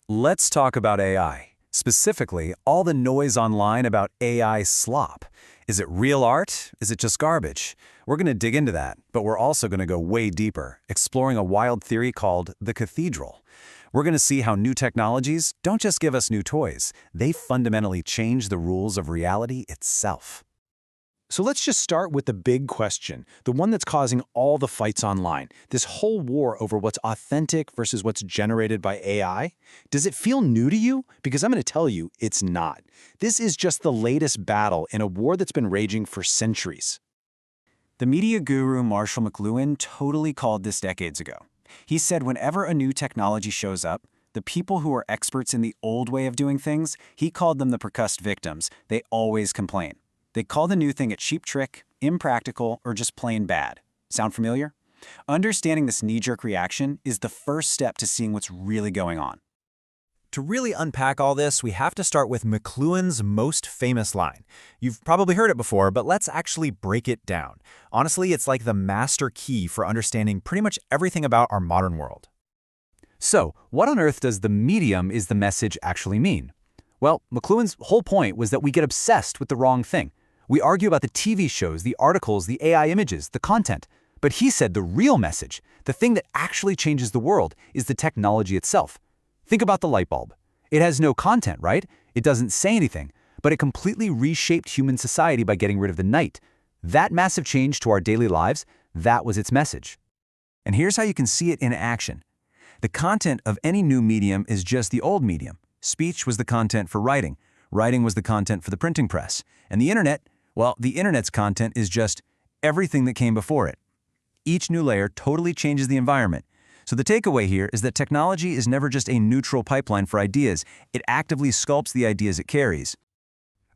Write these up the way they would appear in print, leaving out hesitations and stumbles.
Let's talk about AI. Specifically, all the noise online about AI slop. Is it real art? Is it just garbage? We're going to dig into that, but we're also going to go way deeper, exploring a wild theory called the cathedral. We're going to see how new technologies don't just give us new toys, they fundamentally change the rules of reality itself. So let's just start with the big question, the one that's causing all the fights online, this whole war over what's authentic versus what's generated by AI. Does it feel new to you? Because I'm going to tell you, it's not. This is just the latest battle in a war that's been raging for centuries. The media guru Marshall McLuhan totally called this decades ago. He said whenever a new technology shows up, the people who are experts in the old way of doing things, he called them the percussed victims, they always complain. They call the new thing a cheap trick, impractical, or just plain bad. Sound familiar? Understanding this knee-jerk reaction is the first step to seeing what's really going on. To really unpack all this, we have to start with McLuhan's most famous line. You've probably heard it before, but let's actually break it down. Honestly, it's like the master key for understanding pretty much everything about our modern world. So, what on earth does the medium is the message actually mean? Well, McLuhan's whole point was that we get obsessed with the wrong thing. We argue about the TV shows, the articles, the AI images, the content. But he said the real message, the thing that actually changes the world, is the technology itself. Think about the light bulb. It has no content, right? It doesn't say anything, but it completely reshaped human society by getting rid of the night. That massive change to our daily lives, that was its message. And here's how you can see it in action. The content of any new medium is just the old medium. Speech was the content for writing. Writing was the content for the printing press. And the internet, well, the internet's content is just everything that came before it. Each new layer totally changes the environment. So the takeaway here is that technology is never just a neutral pipeline for ideas. It actively sculpts the ideas it carries.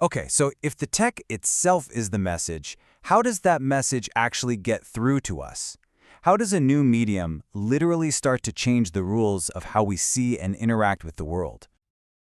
Okay, so if the tech itself is the message, how does that message actually get through to us? How does a new medium literally start to change the rules of how we see and interact with the world?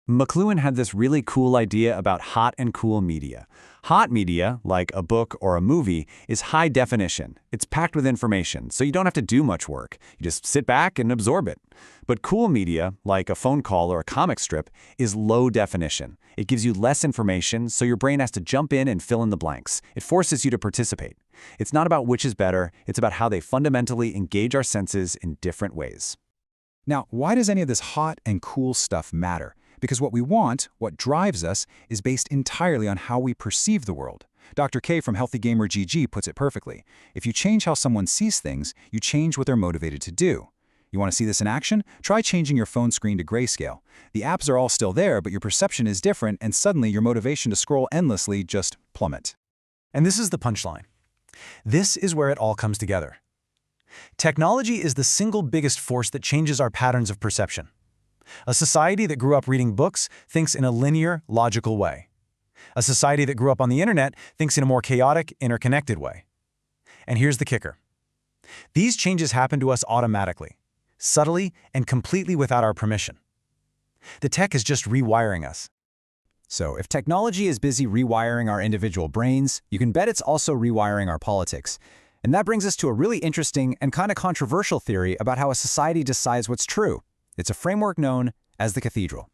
McLuhan had this really cool idea about hot and cool media. Hot media, like a book or a movie, is high definition. It's packed with information, so you don't have to do much work. You just sit back and absorb it. But cool media, like a phone call or a comic strip, is low definition. It gives you less information, so your brain has to jump in and fill in the blanks. It forces you to participate. It's not about which is better, it's about how they fundamentally engage our senses in different ways. Now, why does any of this hot and cool stuff matter? Because what we want, what drives us, is based entirely on how we perceive the world. Dr. K from Healthy Gamer GG puts it perfectly. If you change how someone sees things, you change what they're motivated to do. You want to see this in action? Try changing your phone screen to grayscale. The apps are all still there, but your perception is different, and suddenly your motivation to scroll endlessly just plummet. And this is the punchline. This is where it all comes together. Technology is the single biggest force that changes our patterns of perception. A society that grew up reading books thinks in a linear, logical way. A society that grew up on the internet thinks in a more chaotic, interconnected way. And here's the kicker. These changes happen to us automatically, subtly and completely without our permission. The tech is just rewiring us. So if technology is busy rewiring our individual brains, you can bet it's also rewiring our politics. And that brings us to a really interesting and kind of controversial theory about how a society decides what's true. It's a framework known as the cathedral.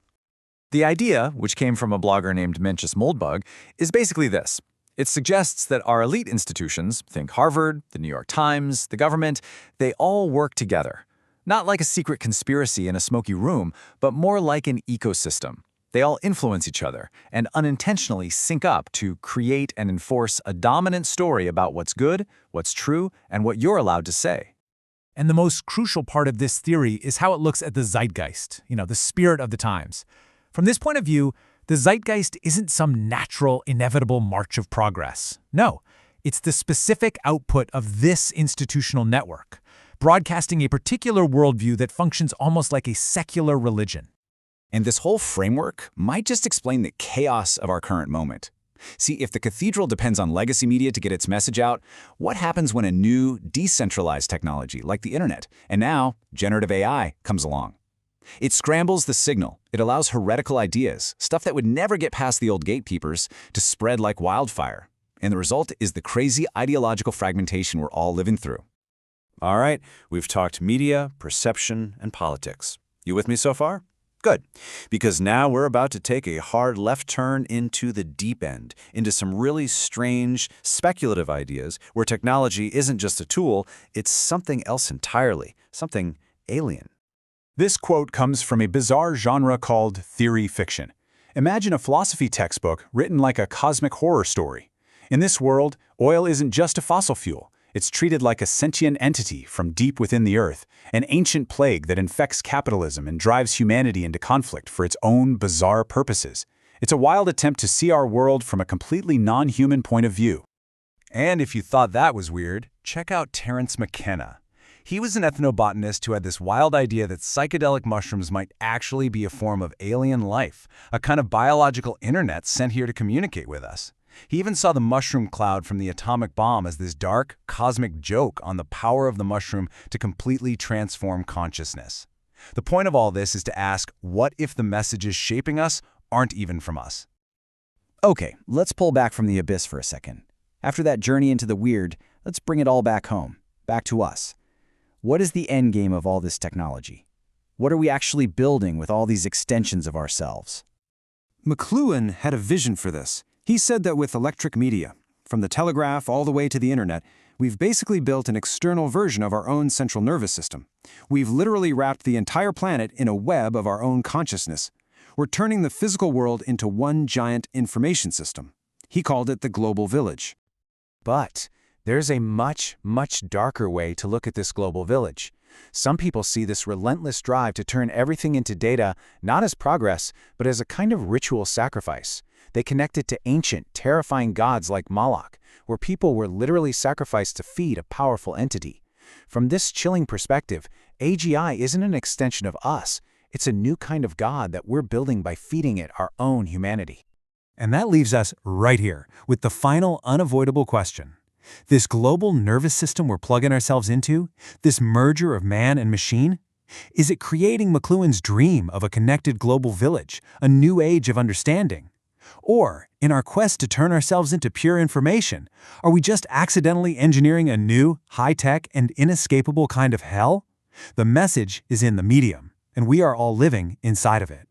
The idea, which came from a blogger named Mencius Moldbug, is basically this. It suggests that our elite institutions, think Harvard, the New York Times, the government, they all work together. Not like a secret conspiracy in a smoky room, but more like an ecosystem. They all influence each other and unintentionally sync up to create and enforce a dominant story about what's good, what's true, and what you're allowed to say. And the most crucial part of this theory is how it looks at the zeitgeist, the spirit of the times. From this point of view, the zeitgeist isn't some natural, inevitable march of progress. No, it's the specific output of this institutional network, broadcasting a particular worldview that functions almost like a secular religion. And this whole framework might just explain the chaos of our current moment. See, if the cathedral depends on legacy media to get its message out, what happens when a new, decentralized technology like the internet, and now generative AI, comes along? It scrambles the signal. It allows heretical ideas, stuff that would never get past the old gatekeepers, to spread like wildfire. And the result is the crazy ideological fragmentation we're all living through. All right, we've talked media, perception, and politics. You with me so far? Good, because now we're about to take a hard left turn into the deep end, into some really strange, speculative ideas where technology isn't just a tool, it's something else entirely, something alien. This quote comes from a bizarre genre called theory fiction. Imagine a philosophy textbook written like a cosmic horror story. In this world, oil isn't just a fossil fuel. It's treated like a sentient entity from deep within the earth, an ancient plague that infects capitalism and drives humanity into conflict for its own bizarre purposes. It's a wild attempt to see our world from a completely non-human point of view. And if you thought that was weird, check out Terence McKenna. He was an ethnobotanist who had this wild idea that psychedelic mushrooms might actually be a form of alien life, a kind of biological internet sent here to communicate with us. He even saw the mushroom cloud from the atomic bomb as this dark, cosmic joke on the power of the mushroom to completely transform consciousness. The point of all this is to ask, what if the messages shaping us aren't even from us? Okay, let's pull back from the abyss for a second. After that journey into the weird, let's bring it all back home, back to us. What is the end game of all this technology? What are we actually building with all these extensions of ourselves? McLuhan had a vision for this. He said that with electric media, from the telegraph all the way to the internet, we've basically built an external version of our own central nervous system. We've literally wrapped the entire planet in a web of our own consciousness. We're turning the physical world into one giant information system. He called it the global village. But there's a much, much darker way to look at this global village. Some people see this relentless drive to turn everything into data not as progress, but as a kind of ritual sacrifice. They connect it to ancient, terrifying gods like Moloch, where people were literally sacrificed to feed a powerful entity. From this chilling perspective, AGI isn't an extension of us. It's a new kind of God that we're building by feeding it our own humanity. And that leaves us right here with the final unavoidable question. This global nervous system we're plugging ourselves into, this merger of man and machine, is it creating McLuhan's dream of a connected global village, a new age of understanding? Or, in our quest to turn ourselves into pure information, are we just accidentally engineering a new, high-tech, and inescapable kind of hell? The message is in the medium, and we are all living inside of it.